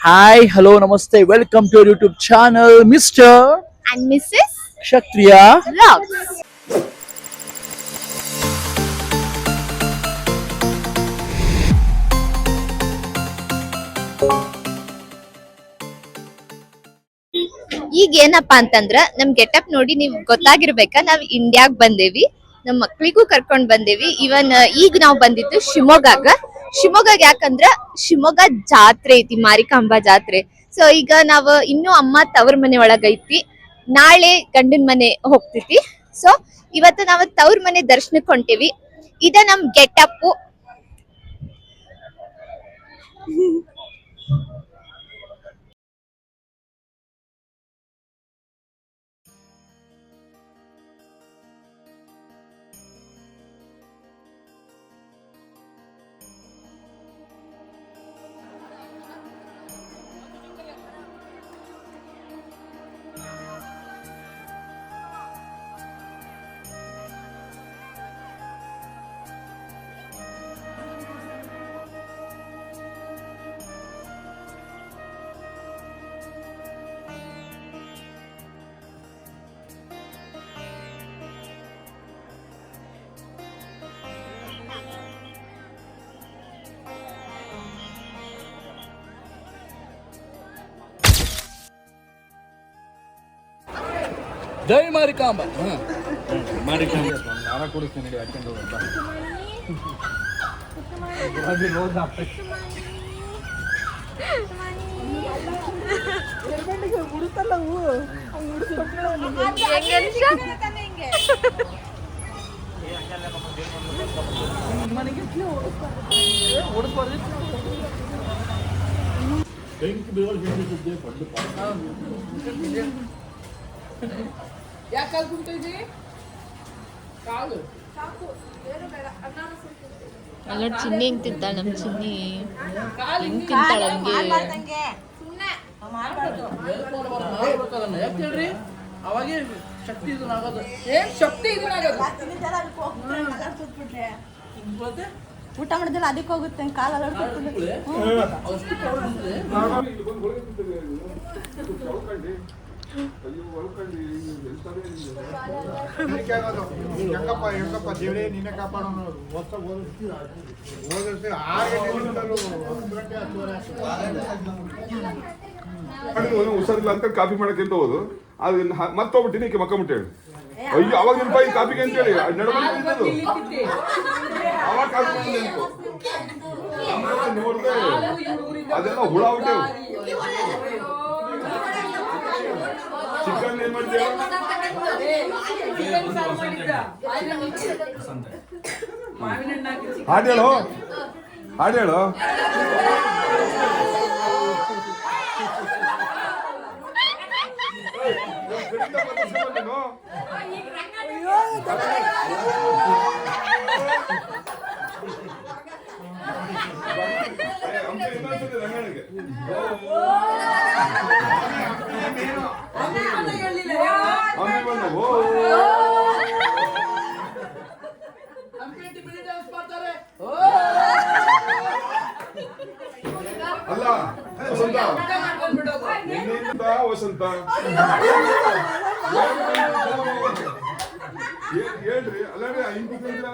Hi, hello, namaste. Welcome to our YouTube channel, Mr. and Mrs. Kshatriya. Vlogs. ಈಗ ಏನಪ್ಪಾ ಅಂತಂದ್ರ ನಮ್ getup ನೋಡಿ ನೀವ್ ಗೊತ್ತಾಗಿರ್ಬೇಕ ನಾವ್ ಇಂಡಿಯಾಗ್ ಬಂದೇವಿ ನಮ್ ಮಕ್ಳಿಗೂ ಕರ್ಕೊಂಡ್ ಬಂದೇವಿ ಇವನ್ ಈಗ ನಾವ್ ಬಂದಿದ್ದು ಶಿವಮೊಗ್ಗ ಯಾಕಂದ್ರ ಶಿವಮೊಗ್ಗ ಜಾತ್ರೆ ಐತಿ ಮಾರಿಕಾಂಬಾ ಜಾತ್ರೆ. ಸೊ ಈಗ ನಾವ್ ಇನ್ನು ಅಮ್ಮ ತವ್ರ ಮನೆ ಒಳಗ ಐತಿ, ನಾಳೆ ಗಂಡನ್ ಮನೆ ಹೋಗ್ತೈತಿ. ಸೊ ಇವತ್ತು ನಾವ್ ತವ್ರ ಮನೆ ದರ್ಶನಕ್ ಹೊಂಟೇವಿ. ಇದ ನಮ್ ಗೆಟಪ್. ಜೈ ಮಾರಿಕಾಂಬ. ಯಾಕೆ ಕುಂತಿದ್ದಿ ಕಾಲು ಅಲ್ಲ ಚಿನ್ನಿ ಹೆಂಗ್ ತಿಂತಾಳ ನಮ್ ಚಿನ್ನಿ ಹೆಂಗ್ ತಿಂತಾಳ ಹಂಗೆ. ಯಾಕೆ ಹೇಳ್ರಿ ಅವಾಗೇ ಶಕ್ತಿ ಇದನ್ನಾಗೋದು. ಏನ್ ಶಕ್ತಿ ಇದನ್ನಾಗೋದು? ಊಟ ಮಾಡಿದ್ರೆ ಅದಕ್ಕೆ ಹೋಗುತ್ತೆ ಕಾಲ ಹೆಂಗಪ್ಪ ದೇವರೇ ನಿನ್ನೆ ಕಾಪಾಡೋನು ಹುಷಾರಿಲ್ಲ ಅಂತ ಕಾಫಿ ಮಾಡಕ್ಕೆ ಅಂತ ಹೋದು ಅದನ್ನ ಮತ್ತೆ ಹೋಗ್ಬಿಟ್ಟಿನಿ ಈಕೆ ಮಕ್ಕ ಮುಟ್ಟೇಳಿ ಅಯ್ಯೋ ಅವಾಗ ನಿನ್ ಬಾಯಿ ಕಾಫಿಗೆ ಅಂತೇಳಿ ನಡಬಡಿದ್ದು ಅವಾಗ ಕಾಫಿ ನೋಡ್ದೆ ಅದೆಲ್ಲ ಹುಳ ಬಿಟ್ಟೆ. ಚಿಕನ್ ಏನ್ ಮಾಡ್ತೀಯ? ಹಾಡೇಳು ಹಾಡೇಳು ಅಲ್ಲ ವಸಂತ ನಿನ್ನಿಂದ ವಸಂತ ಹೇಳ್ರಿ ಅಲ್ಲೇ ಹಿಂಗ್ ಕೂತಿದ್ರ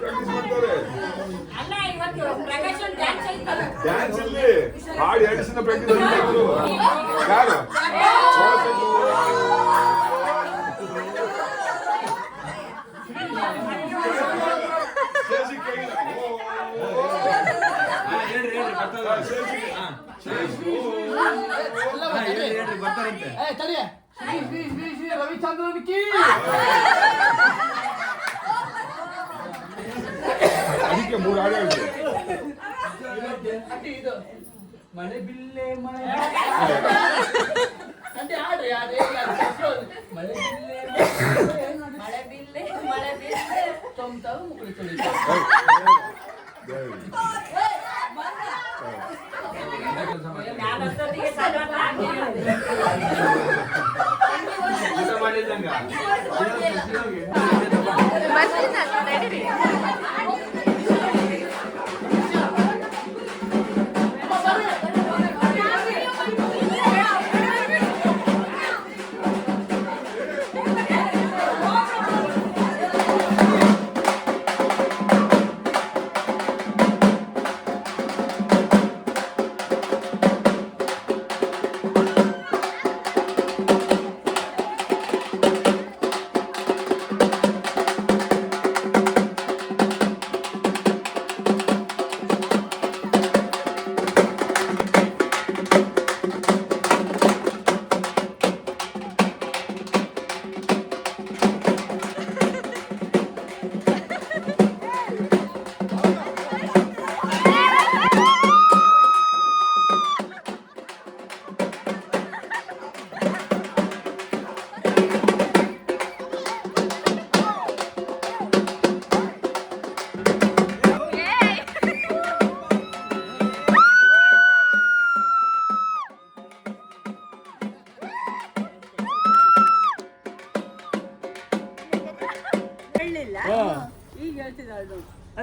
ಪ್ರಾಕ್ಟೀಸ್ ಮಾಡ್ತಾರೆ ಡ್ಯಾನ್ಸ್ ಇಲ್ಲಿ ಹಾಡು ಎಡಿಸಿನ ಪ್ರಾಕ್ಟೀಸ್ ಯಾರು ರವಿಚಂದ್ರನ್ ಕೀ ಅದಕ್ಕೆ ಮೂರು ಹಾಡು ಹೇಳ್ತೀವಿ. ಇದು ಮಳೆ ಬಿಲ್ಲೆ ಮಳೆ అంటే ఆడే ఆడే మళ్ళీ మళ్ళీ బిల్లే తొమ్మిది ముక్కలు తొలి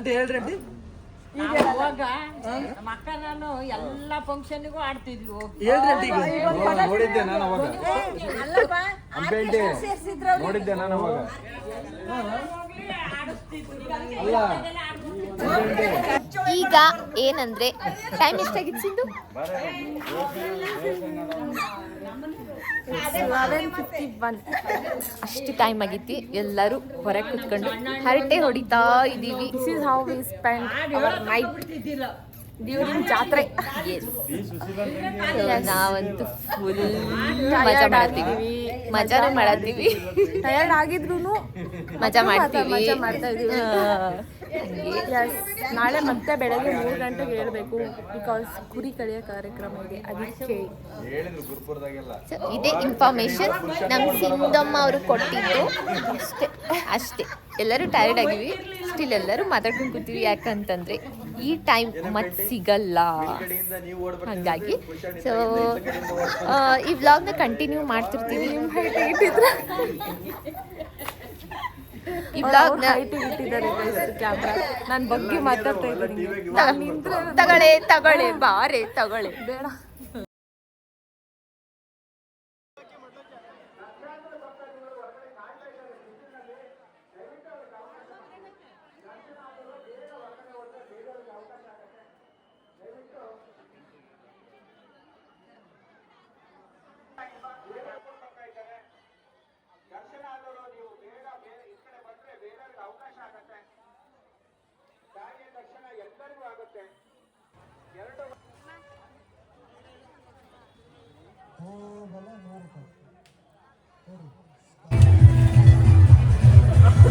ಅಂತ ಹೇಳ್ರಿ ಆಂಟಿ. ಅವಾಗ ನಮ್ಮ ಅಕ್ಕ ನಾನು ಎಲ್ಲಾ ಫಂಕ್ಷನ್ಗೂ ಆಡ್ತಿದ್ವಿ. ಹೇಳ್ರಿ ಆಂಟಿ ಈಗ. ನೋಡಿದ್ದೆ ನಾನು ಅವಾಗ ಅಲ್ಲಪ್ಪ ಅಂಪೇಂಟಿ ನೋಡಿದ್ದೆ ನಾನು ಅವಾಗ ಅಲ್ಲ ಈಗ ಏನಂದ್ರೆ ಟೈಮ್ ಎಷ್ಟಾಗಿತ್ತು ಸಿಂಧು? 11:51 ಅಷ್ಟು ಟೈಮ್ ಆಗಿತ್ತು. ಎಲ್ಲರೂ ಹೊರಗೆ ಕುತ್ಕೊಂಡು ಹರಟೆ ಹೊಡಿತಾ ಇದ್ದೀವಿ. This is how we spend our night during ಜಾತ್ರೆ. ನಾವಂತೂ ಫುಲ್ ಮಜಾ ಮಾಡ್ತೀವಿ, ಮಜಾನು ಮಾಡತ್ತೀವಿ. ಟಯರ್ಡ್ ಆಗಿದ್ರು ಮಜಾ ಮಾಡ್ತೀವಿ. ನಾಳೆ ಮತ್ತೆ ಬೆಳಗ್ಗೆ 3 ಗಂಟೆಗೆ ಹೇಳ್ಬೇಕು, ಬಿಕಾಸ್ ಕುರಿ ಕಡಿಯೋ ಕಾರ್ಯಕ್ರಮ ಇದೆ, ಅದಕ್ಕೆ ಇದೇ ಇನ್ಫಾರ್ಮೇಶನ್ ನಮ್ಮ ಸಿಂಧಮ್ಮ ಅವರು ಕೊಟ್ಟಿದ್ದು. ಅಷ್ಟೇ ಎಲ್ಲರೂ ಟಯರ್ಡ್ ಆಗಿವಿ. ಸ್ಟಿಲ್ ಎಲ್ಲರೂ ಮಾತಾಡ್ಕೊಂಡು ಕೂತೀವಿ. ಯಾಕಂತಂದ್ರೆ ಈ ಟೈಮ್ ಮತ್ತೆ ಸಿಗಲ್ಲ. ಹಾಗಾಗಿ ಸೊ ಈ ವ್ಲಾಗ್ನ ಕಂಟಿನ್ಯೂ ಮಾಡ್ತಿರ್ತೀವಿ. ಈ ವ್ಲಾಗ್ನ ಇಟ್ಟಿದ್ದಾರೆ ಕ್ಯಾಮ್ರಾ. ನಾನು ಬಗ್ಗೆ ಮಾತಾಡ್ತಾ ಇದ್ದೀನಿ. ತಗೊಳ್ಳೆ ಬಾರೆ ತಗೊಳ್ಳೆ. ಬೇಡ.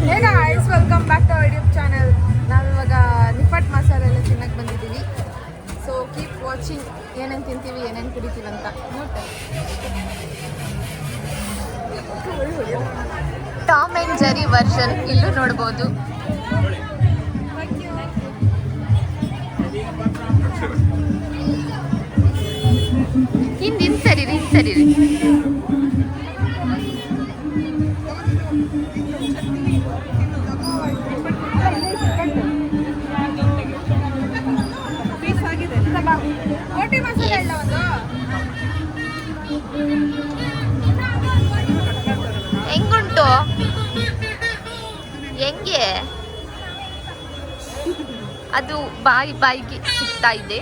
Hey guys, welcome back to our YouTube channel. ನಾವಿವಾಗ ನಿಪ್ಪಟ್ಟು ಮಸಾಲೆ ಎಲ್ಲ ತಿನ್ನಕ್ಕೆ ಬಂದಿದ್ದೀವಿ. So keep watching. ಏನೇನು ತಿಂತೀವಿ, ಏನೇನು ಕುಡಿತೀವಿ ಅಂತ ಟಾಮ್ ಅಂಡ್ ಜೆರಿ ವರ್ಷನ್ ಇಲ್ಲೂ ನೋಡ್ಬೋದು. ಹಿಂದಿನ ಸರಿರಿ ಹೆಂಗುಂಟು? ಹೆಂಗೆ ಅದು ಬಾಯಿಗೆ ಸಿಗ್ತಾ ಇದೆ.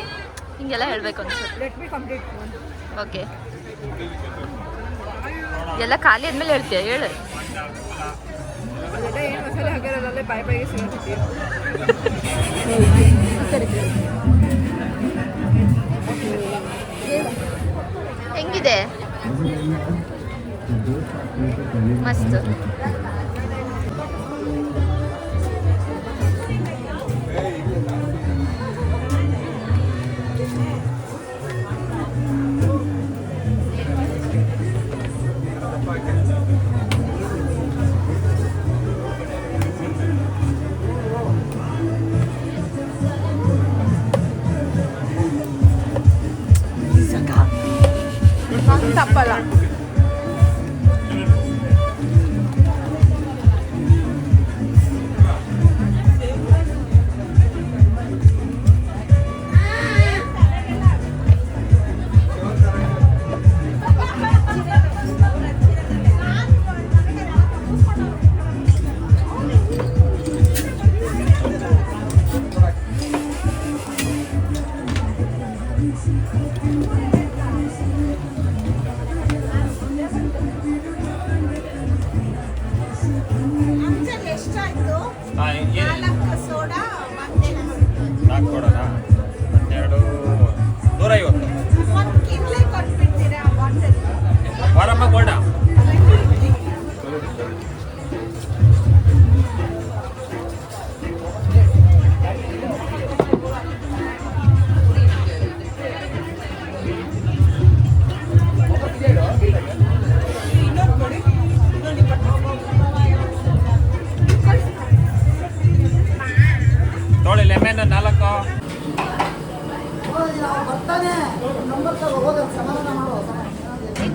ಹಿಂಗೆಲ್ಲ ಹೇಳ್ಬೇಕು ಅನ್ಸುತ್ತೆ. ಓಕೆ, ಎಲ್ಲ ಖಾಲಿ ಆದ್ಮೇಲೆ ಹೇಳ್ತೀಯ? ಹೇಳು. ಹೆಂಗಿದೆ? ಮಸ್ತ್. ತಪ್ಪಲ್ಲ.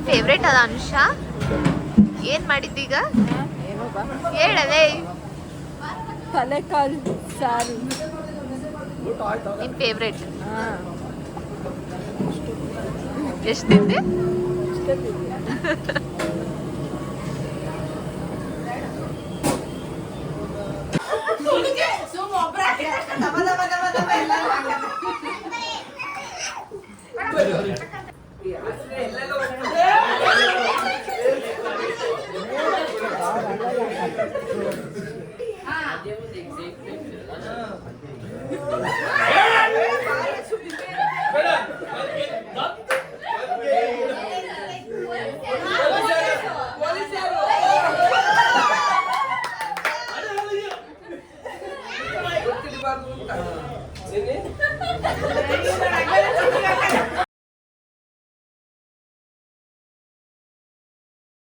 ಫೇವ್ರೇಟ್ ಅದ ಅನುಷಾ? ಏನ್ ಮಾಡಿದ್ದೀಗ ಹೇಳಲೇ? ತಲೆಕಾಲು ಸಾರು. ನಿನ್ ಫೇವ್ರೇಟ್ ಎಷ್ಟು ತಿಂದೆ